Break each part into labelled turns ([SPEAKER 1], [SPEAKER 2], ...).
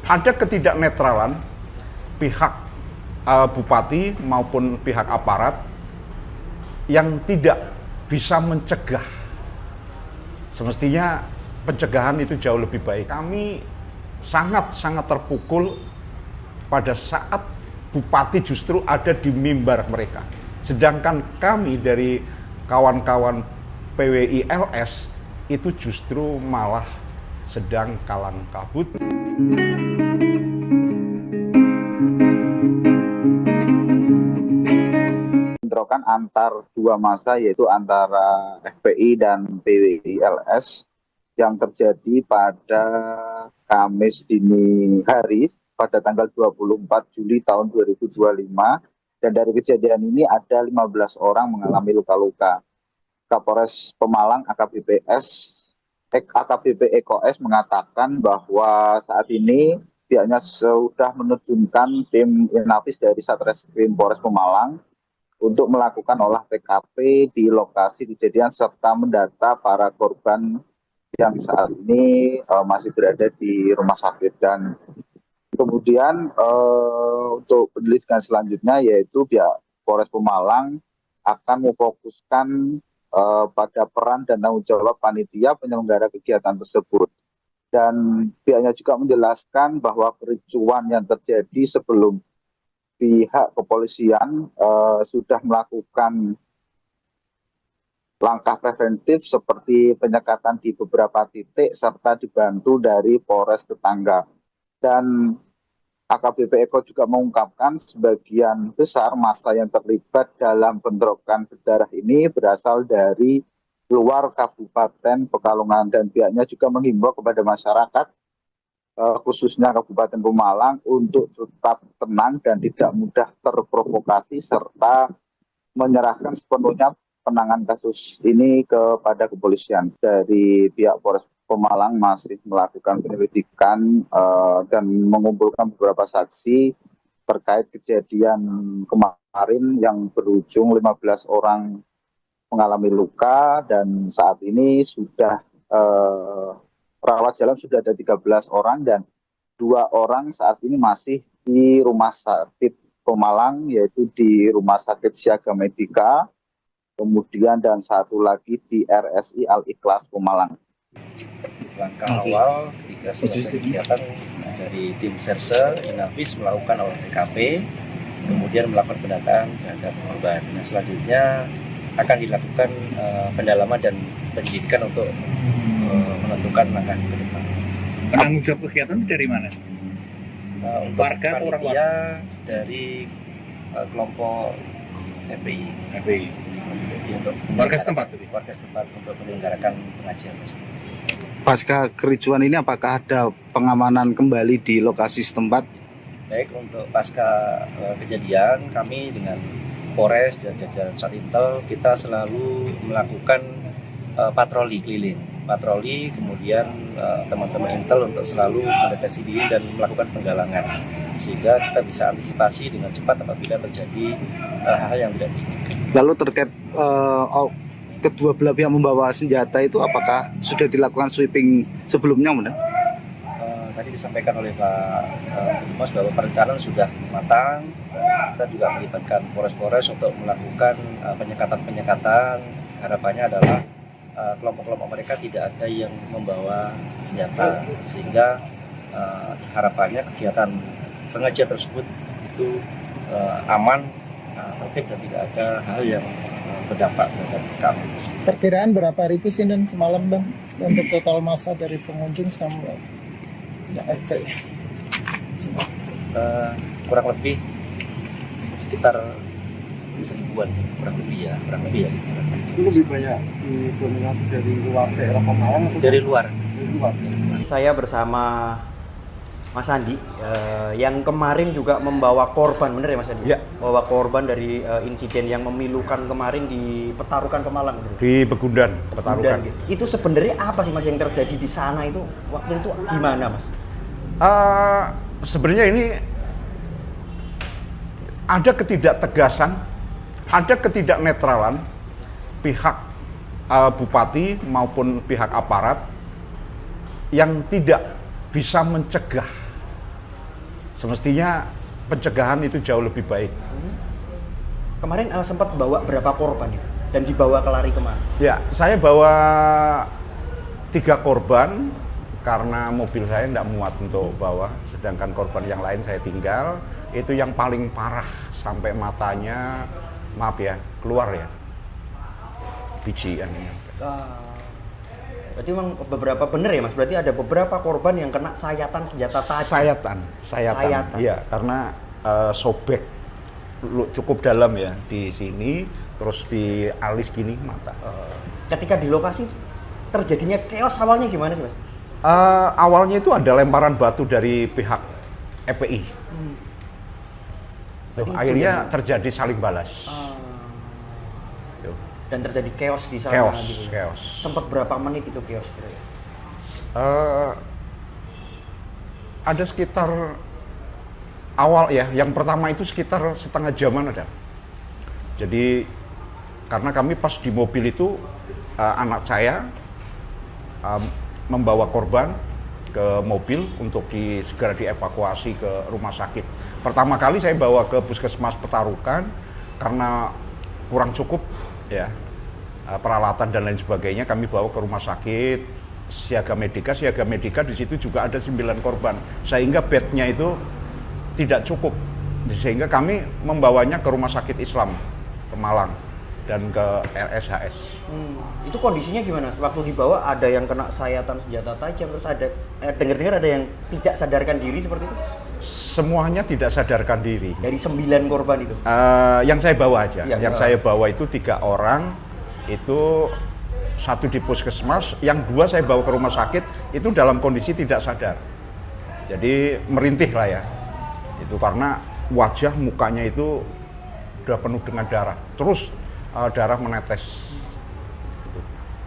[SPEAKER 1] ada ketidaknetralan pihak bupati maupun pihak aparat yang tidak bisa mencegah. Semestinya pencegahan itu jauh lebih baik. Kami sangat terpukul pada saat bupati justru ada di mimbar mereka. Sedangkan kami dari kawan-kawan PWI LS itu justru malah sedang kalang kabut.
[SPEAKER 2] Bentrokan antar dua massa, yaitu antara FPI dan PWI LS yang terjadi pada Kamis dini hari pada tanggal 24 Juli tahun 2025, dan dari kejadian ini ada 15 orang mengalami luka-luka. Kapolres Pemalang AKBP Eko S mengatakan bahwa saat ini pihaknya sudah menerjunkan tim Inafis dari Satreskrim Polres Pemalang untuk melakukan olah TKP di lokasi kejadian serta mendata para korban yang saat ini masih berada di rumah sakit. Dan kemudian untuk penyelidikan selanjutnya, yaitu pihak Polres Pemalang akan memfokuskan pada peran dan tanggung jawab panitia penyelenggara kegiatan tersebut. Dan pihaknya juga menjelaskan bahwa kericuan yang terjadi sebelum pihak kepolisian sudah melakukan langkah preventif seperti penyekatan di beberapa titik serta dibantu dari Polres tetangga. Dan AKBP Eko juga mengungkapkan sebagian besar massa yang terlibat dalam bentrokan berdarah ini berasal dari luar Kabupaten Pekalongan, dan pihaknya juga menghimbau kepada masyarakat khususnya Kabupaten Pemalang untuk tetap tenang dan tidak mudah terprovokasi serta menyerahkan sepenuhnya penanganan kasus ini kepada kepolisian. Dari pihak Polres Pemalang masih melakukan penyelidikan dan mengumpulkan beberapa saksi terkait kejadian kemarin yang berujung 15 orang mengalami luka, dan saat ini sudah rawat jalan sudah ada 13 orang dan 2 orang saat ini masih di rumah sakit Pemalang, yaitu di Rumah Sakit Siaga Medika, kemudian dan satu lagi di RSI Al-Ikhlas Pemalang.
[SPEAKER 3] Langkah awal ketika selesai kegiatan dari tim Serse Inafis melakukan olah TKP, kemudian melakukan pendataan terhadap korban. Nah, selanjutnya akan dilakukan pendalaman dan penyidikan untuk menentukan langkah ke depan.
[SPEAKER 4] Penanggung jawab kegiatan itu dari mana?
[SPEAKER 3] Untuk
[SPEAKER 4] Warga atau orang
[SPEAKER 3] panitia dari kelompok FPI. Untuk
[SPEAKER 4] Warga setempat?
[SPEAKER 3] Warga setempat untuk menyelenggarakan pengajian.
[SPEAKER 2] Pasca kericuan ini apakah ada pengamanan kembali di lokasi setempat?
[SPEAKER 3] Baik, untuk pasca kejadian kami dengan Polres dan jajaran Satintel kita selalu melakukan patroli keliling. Patroli, kemudian teman-teman Intel untuk selalu mendeteksi diri dan melakukan penggalangan sehingga kita bisa antisipasi dengan cepat apabila terjadi hal-hal yang tidak diinginkan.
[SPEAKER 2] Lalu terkait kedua belah pihak membawa senjata itu apakah sudah dilakukan sweeping sebelumnya, Bunda?
[SPEAKER 3] Tadi disampaikan oleh Pak Mas bahwa perencanaan sudah matang. Kita juga melibatkan Polres-Polres untuk melakukan penyekatan. Harapannya adalah kelompok-kelompok mereka tidak ada yang membawa senjata, sehingga harapannya kegiatan pengajian tersebut itu aman, tertib dan tidak ada hal yang berdampak terhadap kami.
[SPEAKER 5] Perkiraan berapa ribu sih dan semalam, Bang, untuk total massa dari pengunjung sama FPI?
[SPEAKER 3] Kurang lebih sekitar 1000-an, kurang lebih ya.
[SPEAKER 6] Itu lebih banyak didominasi dari luar daerah Pemalang atau
[SPEAKER 3] Dari luar.
[SPEAKER 7] Saya bersama Mas Andi yang kemarin juga membawa korban, bener ya Mas Andi?
[SPEAKER 1] Ya.
[SPEAKER 7] Membawa korban dari insiden yang memilukan kemarin di Petarukan Pemalang. Bener?
[SPEAKER 1] Di Begundan, Petarukan.
[SPEAKER 7] Gitu. Itu sebenarnya apa sih Mas yang terjadi di sana itu waktu itu gimana Mas?
[SPEAKER 1] Sebenarnya ini ada ketidaktegasan, ada ketidaknetralan pihak bupati maupun pihak aparat yang tidak bisa mencegah. Semestinya pencegahan itu jauh lebih baik.
[SPEAKER 7] Kemarin sempat bawa berapa korban itu? Dan dibawa ke lari kemana?
[SPEAKER 1] Ya, saya bawa 3 korban karena mobil saya tidak muat untuk bawa, sedangkan korban yang lain saya tinggal. Itu yang paling parah sampai matanya, maaf ya, keluar ya, bijian ini.
[SPEAKER 7] Berarti memang beberapa bener ya Mas? Berarti ada beberapa korban yang kena sayatan senjata tajam.
[SPEAKER 1] Sayatan. Iya, karena sobek cukup dalam ya di sini, terus di alis gini mata.
[SPEAKER 7] Ketika di lokasi terjadinya chaos awalnya gimana sih Mas?
[SPEAKER 1] Awalnya itu ada lemparan batu dari pihak FPI. Akhirnya terjadi saling balas.
[SPEAKER 7] Dan terjadi chaos di sana.
[SPEAKER 1] Chaos.
[SPEAKER 7] Sempat berapa menit itu chaos kira-kira?
[SPEAKER 1] Ada sekitar awal ya, yang pertama itu sekitar setengah jaman ada. Jadi karena kami pas di mobil itu anak saya membawa korban ke mobil untuk segera dievakuasi ke rumah sakit. Pertama kali saya bawa ke Puskesmas Petarukan karena kurang cukup ya peralatan dan lain sebagainya, kami bawa ke rumah sakit Siaga Medika di situ juga ada 9 korban sehingga bednya itu tidak cukup, sehingga kami membawanya ke rumah sakit Islam ke Malang dan ke RSHS.
[SPEAKER 7] Itu kondisinya gimana? Waktu dibawa ada yang kena sayatan senjata tajam, terus ada dengar-dengar ada yang tidak sadarkan diri seperti itu?
[SPEAKER 1] Semuanya tidak sadarkan diri.
[SPEAKER 7] Dari 9 korban itu?
[SPEAKER 1] Yang saya bawa aja.
[SPEAKER 7] Ya,
[SPEAKER 1] saya bawa itu 3 orang, itu 1 di puskesmas, yang 2 saya bawa ke rumah sakit, itu dalam kondisi tidak sadar. Jadi merintih lah ya. Itu karena wajah mukanya itu udah penuh dengan darah. Terus darah menetes.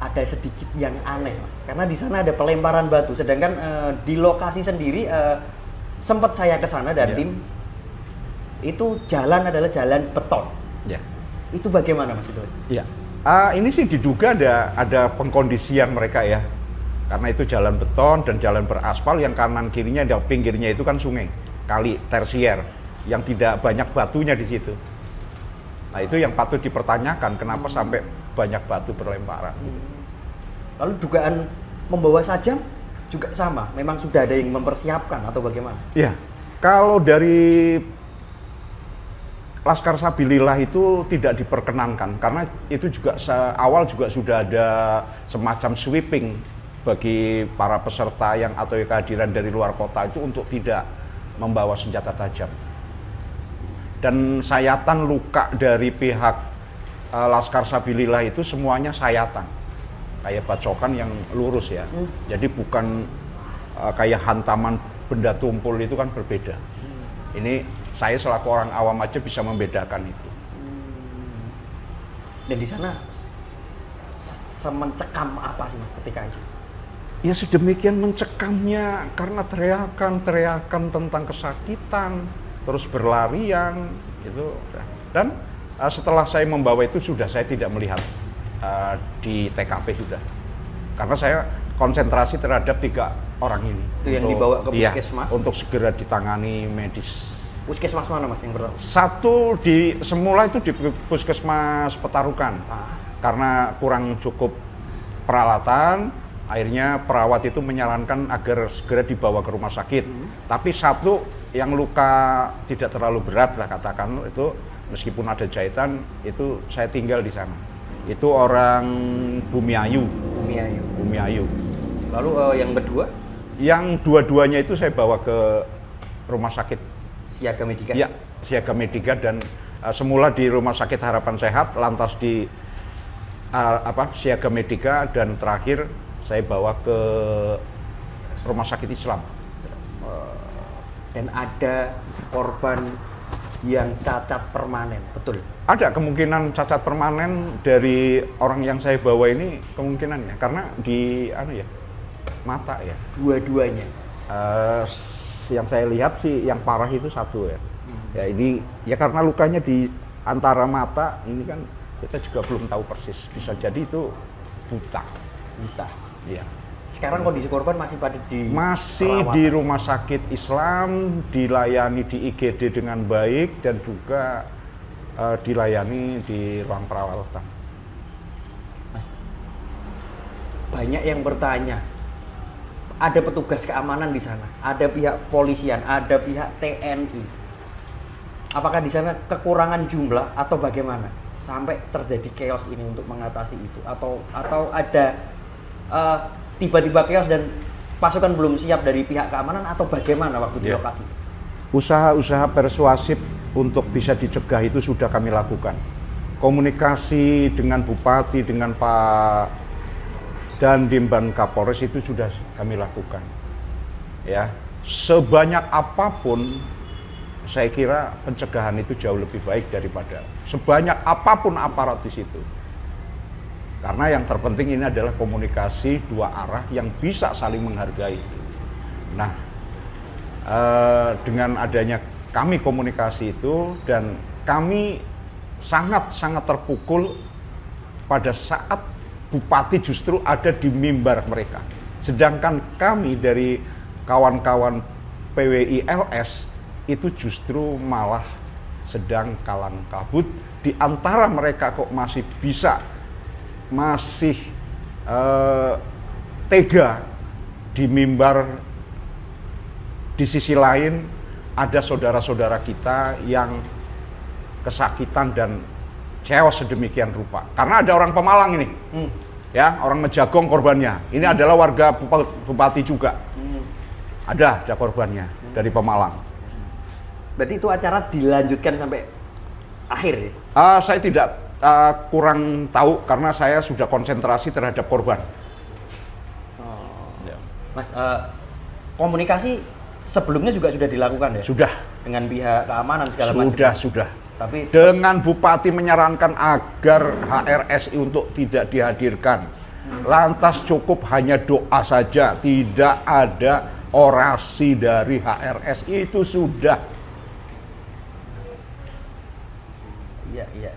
[SPEAKER 7] Ada sedikit yang aneh Mas, karena di sana ada pelemparan batu, sedangkan di lokasi sendiri sempat saya ke sana dan tim itu jalan adalah jalan beton.
[SPEAKER 1] Ya.
[SPEAKER 7] Itu bagaimana Mas itu?
[SPEAKER 1] Ya. Ini sih diduga ada pengkondisian mereka ya, karena itu jalan beton dan jalan beraspal, yang kanan kirinya dan pinggirnya itu kan sungai, kali tersier, yang tidak banyak batunya di situ. Nah itu yang patut dipertanyakan, kenapa sampai banyak batu berlemparan.
[SPEAKER 7] Lalu dugaan membawa sajam juga sama, memang sudah ada yang mempersiapkan atau bagaimana?
[SPEAKER 1] Ya, kalau dari Laskar Sabilillah itu tidak diperkenankan, karena itu juga awal juga sudah ada semacam sweeping bagi para peserta yang atau kehadiran dari luar kota itu untuk tidak membawa senjata tajam. Dan sayatan luka dari pihak Laskar Sabilillah itu semuanya sayatan, kayak bacokan yang lurus ya. Jadi bukan kayak hantaman benda tumpul, itu kan berbeda. Ini saya selaku orang awam aja bisa membedakan itu.
[SPEAKER 7] Dan di sana semencekam apa sih Mas ketika itu?
[SPEAKER 1] Ya sedemikian mencekamnya karena teriakan tentang kesakitan, terus berlarian gitu. Dan setelah saya membawa itu saya tidak melihat di TKP sudah, karena saya konsentrasi terhadap 3 orang ini.
[SPEAKER 7] Itu yang dibawa ke puskesmas?
[SPEAKER 1] Untuk segera ditangani medis.
[SPEAKER 7] Puskesmas mana Mas yang pertama?
[SPEAKER 1] Semula itu di Puskesmas Petarukan. Karena kurang cukup peralatan, akhirnya perawat itu menyarankan agar segera dibawa ke rumah sakit. Tapi 1 yang luka tidak terlalu berat lah katakan, itu meskipun ada jahitan, itu saya tinggal di sana. Itu orang Bumiayu.
[SPEAKER 7] Lalu yang kedua?
[SPEAKER 1] Yang dua-duanya itu saya bawa ke rumah sakit
[SPEAKER 7] Siaga Medika?
[SPEAKER 1] Ya, Siaga Medika, dan semula di Rumah Sakit Harapan Sehat, lantas di Siaga Medika, dan terakhir saya bawa ke Rumah Sakit Islam.
[SPEAKER 7] Dan ada korban yang cacat permanen, betul?
[SPEAKER 1] Ada kemungkinan cacat permanen dari orang yang saya bawa ini, kemungkinannya, karena di mata ya.
[SPEAKER 7] Dua-duanya?
[SPEAKER 1] Yang saya lihat sih yang parah itu 1 ya. Ya ini ya karena lukanya di antara mata ini kan kita juga belum tahu persis, bisa jadi itu buta.
[SPEAKER 7] Iya. Sekarang kondisi korban masih pada di
[SPEAKER 1] masih
[SPEAKER 7] perawatan.
[SPEAKER 1] di rumah sakit Islam, dilayani di IGD dengan baik dan juga dilayani di ruang perawatan.
[SPEAKER 7] Mas, banyak yang bertanya, ada petugas keamanan di sana, ada pihak polisian, ada pihak TNI. Apakah di sana kekurangan jumlah atau bagaimana sampai terjadi chaos ini untuk mengatasi itu? Atau ada tiba-tiba chaos dan pasukan belum siap dari pihak keamanan atau bagaimana waktu di lokasi?
[SPEAKER 1] Usaha-usaha persuasif untuk bisa dicegah itu sudah kami lakukan. Komunikasi dengan Bupati, dengan Pak Dandim Kapolres itu sudah kami lakukan. Ya, sebanyak apapun saya kira pencegahan itu jauh lebih baik daripada sebanyak apapun aparat di situ. Karena yang terpenting ini adalah komunikasi dua arah yang bisa saling menghargai. Nah, dengan adanya kami komunikasi itu dan kami sangat-sangat terpukul pada saat Bupati justru ada di mimbar mereka. Sedangkan kami dari kawan-kawan PWI LS itu justru malah sedang kalang kabut. Di antara mereka kok masih tega di mimbar. Di sisi lain ada saudara-saudara kita yang kesakitan dan chaos sedemikian rupa. Karena ada orang Pemalang ini, ya, orang Mejagong korbannya. Ini adalah warga Bupati juga. Ada korbannya dari Pemalang.
[SPEAKER 7] Berarti itu acara dilanjutkan sampai akhir ya?
[SPEAKER 1] Saya tidak kurang tahu karena saya sudah konsentrasi terhadap korban. Ya.
[SPEAKER 7] Mas, komunikasi sebelumnya juga sudah dilakukan ya?
[SPEAKER 1] Sudah.
[SPEAKER 7] Dengan pihak keamanan segala macam?
[SPEAKER 1] Sudah.
[SPEAKER 7] Tapi
[SPEAKER 1] dengan Bupati menyarankan agar HRSI untuk tidak dihadirkan. Lantas cukup hanya doa saja, tidak ada orasi dari HRSI, itu sudah.
[SPEAKER 7] Iya.